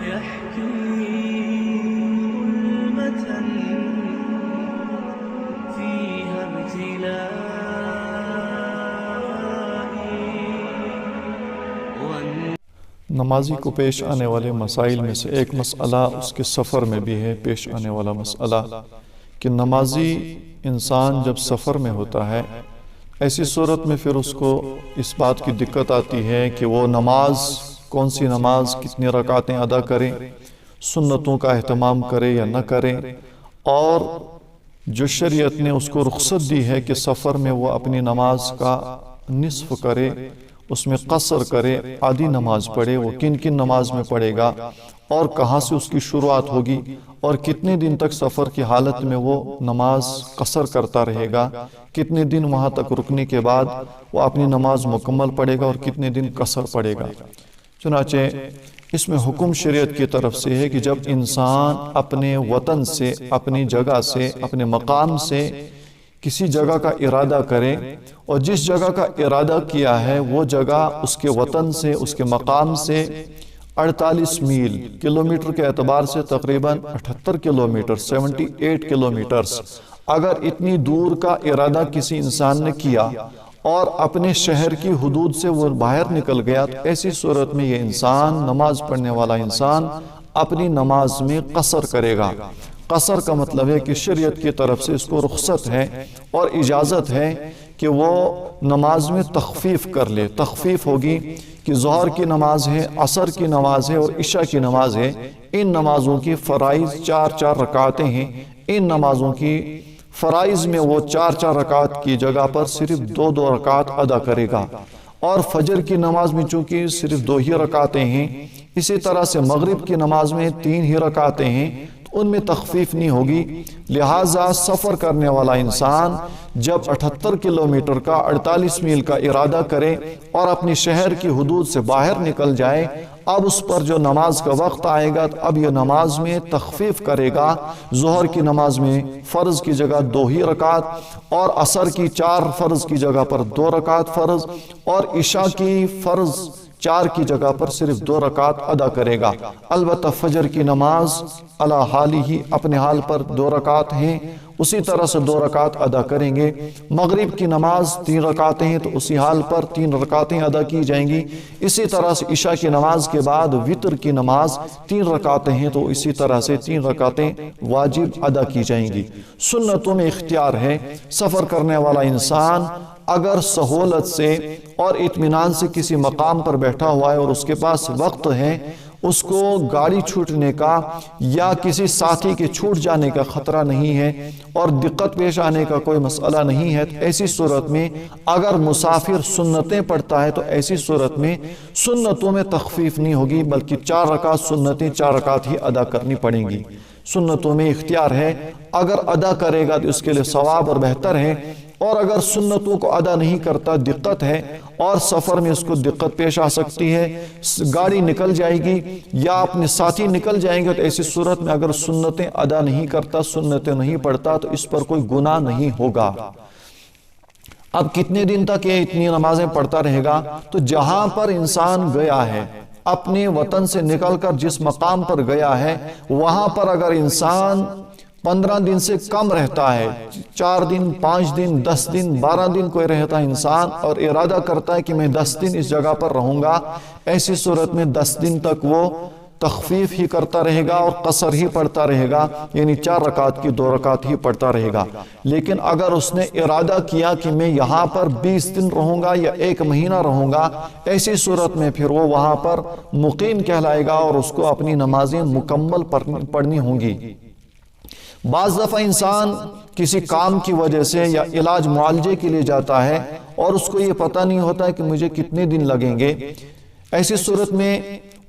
يحكي ظلمة فيها ابتلائي. نمازی کو پیش آنے والے مسائل میں سے ایک مسئلہ اس کے سفر میں بھی ہے پیش آنے والا مسئلہ کہ نمازی انسان جب سفر میں ہوتا ہے ایسی صورت میں پھر اس کو اس بات کی دقت آتی ہے کہ وہ نماز کون سی نماز کتنی رکعتیں ادا کریں، سنتوں کا اہتمام کرے یا نہ کرے، اور جو شریعت نے اس کو رخصت دی ہے کہ سفر میں وہ اپنی نماز کا نصف کرے، اس میں قصر کرے، آدھی نماز پڑھے، وہ کن کن نماز میں پڑھے گا اور کہاں سے اس کی شروعات ہوگی اور کتنے دن تک سفر کی حالت میں وہ نماز قصر کرتا رہے گا، کتنے دن وہاں تک رکنے کے بعد وہ اپنی نماز مکمل پڑھے گا اور کتنے دن قصر پڑھے گا۔ چنانچہ اس میں حکم شریعت کی طرف سے ہے کہ جب انسان اپنے وطن سے، اپنی جگہ سے، اپنے مقام سے کسی جگہ کا ارادہ کرے اور جس جگہ کا ارادہ کیا ہے وہ جگہ اس کے وطن سے، اس کے مقام سے 48 میل کلومیٹر کے اعتبار سے تقریباً 78 کلومیٹر 78 کلومیٹرز اگر اتنی دور کا ارادہ کسی انسان نے کیا اور اپنے شہر کی حدود سے وہ باہر نکل گیا تو ایسی صورت میں یہ انسان، نماز پڑھنے والا انسان، اپنی نماز میں قصر کرے گا۔ قصر کا مطلب ہے کہ شریعت کی طرف سے اس کو رخصت ہے اور اجازت ہے کہ وہ نماز میں تخفیف کر لے۔ تخفیف ہوگی کہ ظہر کی نماز ہے، عصر کی نماز ہے اور عشاء کی نماز ہے، ان نمازوں کی فرائض 4 رکعتیں ہیں، ان نمازوں کی فرائض میں وہ 4 رکعت کی جگہ پر صرف 2 رکعت ادا کرے گا، اور فجر کی نماز میں چونکہ صرف 2 ہی رکعتیں ہیں، اسی طرح سے مغرب کی نماز میں 3 ہی رکعتیں ہیں، ان میں تخفیف نہیں ہوگی۔ لہٰذا سفر کرنے والا انسان جب 78 کلومیٹر کا 48 میل کا ارادہ کرے اور اپنی شہر کی حدود سے باہر نکل جائے، اب اس پر جو نماز کا وقت آئے گا تو اب یہ نماز میں تخفیف کرے گا۔ ظہر کی نماز میں فرض کی جگہ 2 ہی رکعت، اور عصر کی 4 فرض کی جگہ پر 2 رکعت فرض، اور عشاء کی فرض 4 کی جگہ پر صرف 2 رکعت ادا کرے گا۔ البتہ فجر کی نماز علی حالی ہی اپنے حال پر 2 رکعت ہیں، اسی طرح سے 2 رکعت ادا کریں گے۔ مغرب کی نماز 3 رکعتیں ہیں تو اسی حال پر 3 رکعتیں ادا کی جائیں گی۔ اسی طرح سے عشاء کی نماز کے بعد وتر کی نماز 3 رکعتیں ہیں تو اسی طرح سے 3 رکعتیں واجب ادا کی جائیں گی۔ سنتوں میں اختیار ہے، سفر کرنے والا انسان اگر سہولت سے اور اطمینان سے کسی مقام پر بیٹھا ہوا ہے اور اس کے پاس وقت ہے، اس کو گاڑی چھوٹنے کا یا کسی ساتھی کے چھوٹ جانے کا خطرہ نہیں ہے اور دقت پیش آنے کا کوئی مسئلہ نہیں ہے، تو ایسی صورت میں اگر مسافر سنتیں پڑھتا ہے تو ایسی صورت میں سنتوں میں تخفیف نہیں ہوگی، بلکہ 4 رکعت سنتیں 4 رکعت ہی ادا کرنی پڑیں گی۔ سنتوں میں اختیار ہے، اگر ادا کرے گا تو اس کے لیے ثواب اور بہتر ہے، اور اگر سنتوں کو ادا نہیں کرتا، دقت ہے اور سفر میں اس کو دقت پیش آ سکتی ہے، گاڑی نکل جائے گی یا اپنے ساتھی نکل جائیں گے، تو ایسی صورت میں اگر سنتیں ادا نہیں کرتا، سنتیں نہیں پڑھتا تو اس پر کوئی گناہ نہیں ہوگا۔ اب کتنے دن تک یہ اتنی نمازیں پڑھتا رہے گا؟ تو جہاں پر انسان گیا ہے، اپنے وطن سے نکل کر جس مقام پر گیا ہے، وہاں پر اگر انسان 15 دن سے کم رہتا ہے، 4 دن 5 دن 10 دن 12 دن کوئی رہتا ہے انسان اور ارادہ کرتا ہے کہ میں 10 دن اس جگہ پر رہوں گا، ایسی صورت میں 10 دن تک وہ تخفیف ہی کرتا رہے گا اور قصر ہی پڑھتا رہے گا، یعنی 4 رکعت کی 2 رکعت ہی پڑھتا رہے گا۔ لیکن اگر اس نے ارادہ کیا کہ میں یہاں پر 20 دن رہوں گا یا 1 مہینہ رہوں گا، ایسی صورت میں پھر وہ وہاں پر مقیم کہلائے گا اور اس کو اپنی نمازیں مکمل پڑھنی ہوں گی۔ بعض دفعہ انسان کسی کام کی وجہ سے یا علاج معالجے کے لیے جاتا ہے اور اس کو یہ پتہ نہیں ہوتا ہے کہ مجھے کتنے دن لگیں گے، ایسی صورت میں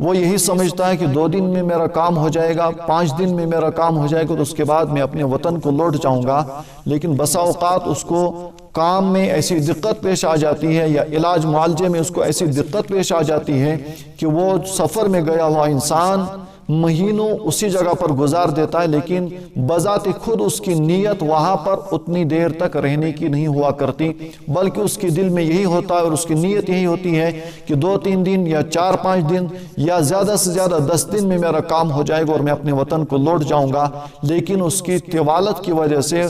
وہ یہی سمجھتا ہے کہ 2 دن میں میرا کام ہو جائے گا، 5 دن میں میرا کام ہو جائے گا تو اس کے بعد میں اپنے وطن کو لوٹ جاؤں گا، لیکن بسا اوقات اس کو کام میں ایسی دقت پیش آ جاتی ہے یا علاج معالجے میں اس کو ایسی دقت پیش آ جاتی ہے کہ وہ سفر میں گیا ہوا انسان مہینوں اسی جگہ پر گزار دیتا ہے، لیکن بذات خود اس کی نیت وہاں پر اتنی دیر تک رہنے کی نہیں ہوا کرتی، بلکہ اس کے دل میں یہی ہوتا ہے اور اس کی نیت یہی ہوتی ہے کہ 2-3 دن یا 4-5 دن یا زیادہ سے زیادہ 10 دن میں میرا کام ہو جائے گا اور میں اپنے وطن کو لوٹ جاؤں گا۔ لیکن اس کی طوالت کی وجہ سے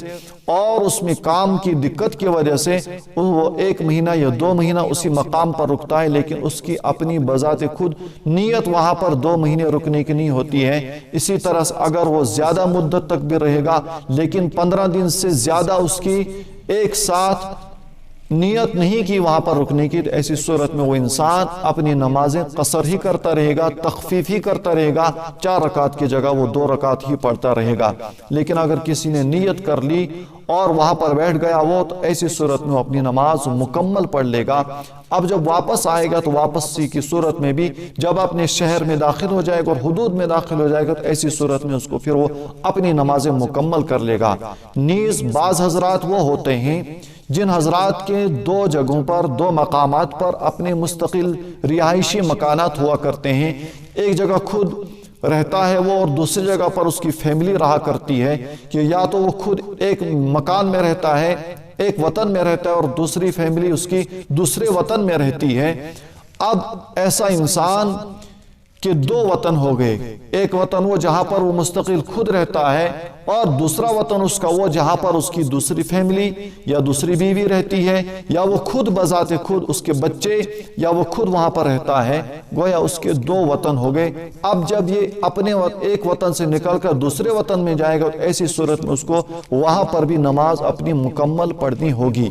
اور اس میں کام کی دقت کی وجہ سے وہ 1 مہینہ یا 2 مہینہ اسی مقام پر رکتا ہے، لیکن اس کی اپنی بذات خود نیت وہاں پر 2 مہینے رکنے کی نہیں ہوتی ہے۔ اسی طرح سے اگر وہ زیادہ مدت تک بھی رہے گا لیکن 15 دن سے زیادہ اس کی ایک ساتھ نیت نہیں کی وہاں پر رکنے کی، تو ایسی صورت میں وہ انسان اپنی نمازیں قصر ہی کرتا رہے گا، تخفیف ہی کرتا رہے گا، 4 رکعت کی جگہ وہ 2 رکعت ہی پڑھتا رہے گا۔ لیکن اگر کسی نے نیت کر لی اور وہاں پر بیٹھ گیا وہ، تو ایسی صورت میں وہ اپنی نماز مکمل پڑھ لے گا۔ اب جب واپس آئے گا تو واپسی کی صورت میں بھی جب اپنے شہر میں داخل ہو جائے گا اور حدود میں داخل ہو جائے گا، تو ایسی صورت میں اس کو پھر وہ اپنی نمازیں مکمل کر لے گا۔ نیز بعض حضرات وہ ہوتے ہیں جن حضرات کے 2 جگہوں پر 2 مقامات پر اپنے مستقل رہائشی مکانات ہوا کرتے ہیں، ایک جگہ خود رہتا ہے وہ اور دوسری جگہ پر اس کی فیملی رہا کرتی ہے، کہ یا تو وہ خود ایک مکان میں رہتا ہے، ایک وطن میں رہتا ہے اور دوسری فیملی اس کی دوسرے وطن میں رہتی ہے۔ اب ایسا انسان کہ 2 وطن ہو گئے، ایک وطن وہ جہاں پر وہ مستقل خود رہتا ہے اور دوسرا وطن اس کا وہ جہاں پر اس کی دوسری فیملی یا دوسری بیوی رہتی ہے، یا وہ خود بذات خود اس کے بچے یا وہ خود وہاں پر رہتا ہے، گویا اس کے 2 وطن ہو گئے۔ اب جب یہ اپنے ایک وطن سے نکل کر دوسرے وطن میں جائے گا تو ایسی صورت میں اس کو وہاں پر بھی نماز اپنی مکمل پڑھنی ہوگی۔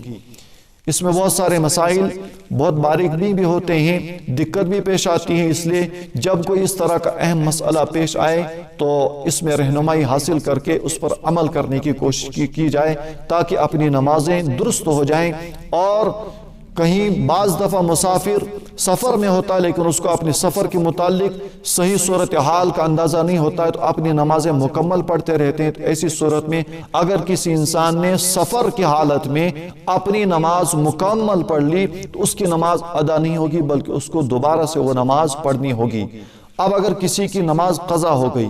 اس میں بہت سارے مسائل بہت باریک بھی ہوتے ہیں، دقت بھی پیش آتی ہے، اس لیے جب کوئی اس طرح کا اہم مسئلہ پیش آئے تو اس میں رہنمائی حاصل کر کے اس پر عمل کرنے کی کوشش کی جائے تاکہ اپنی نمازیں درست ہو جائیں۔ اور کہیں بعض دفعہ مسافر سفر میں ہوتا ہے لیکن اس کو اپنے سفر کے متعلق صحیح صورتحال کا اندازہ نہیں ہوتا ہے تو اپنی نمازیں مکمل پڑھتے رہتے ہیں، تو ایسی صورت میں اگر کسی انسان نے سفر کی حالت میں اپنی نماز مکمل پڑھ لی تو اس کی نماز ادا نہیں ہوگی بلکہ اس کو دوبارہ سے وہ نماز پڑھنی ہوگی۔ اب اگر کسی کی نماز قضا ہو گئی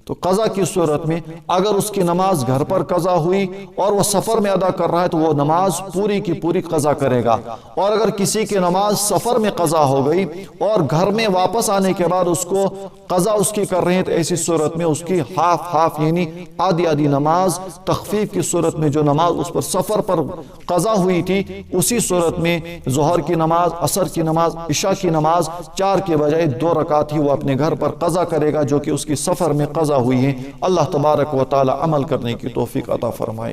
تو قضا کی صورت میں اگر اس کی نماز گھر پر قضا ہوئی اور وہ سفر میں ادا کر رہا ہے تو وہ نماز پوری کی پوری قضا کرے گا، اور اگر کسی کی نماز سفر میں قضا ہو گئی اور گھر میں واپس آنے کے بعد اس کو قضا اس کی کر رہے ہیں تو ایسی صورت میں اس کی ہاف یعنی آدھی نماز تخفیف کی صورت میں جو نماز اس پر سفر پر قضا ہوئی تھی اسی صورت میں ظہر کی نماز، عصر کی نماز، عشاء کی نماز 4 کے بجائے 2 رکعت ہی وہ اپنے گھر پر قضا کرے گا جو کہ اس کی سفر میں قضا ہوئی ہیں۔ اللہ تبارک و تعالی عمل کرنے کی توفیق عطا فرمائے۔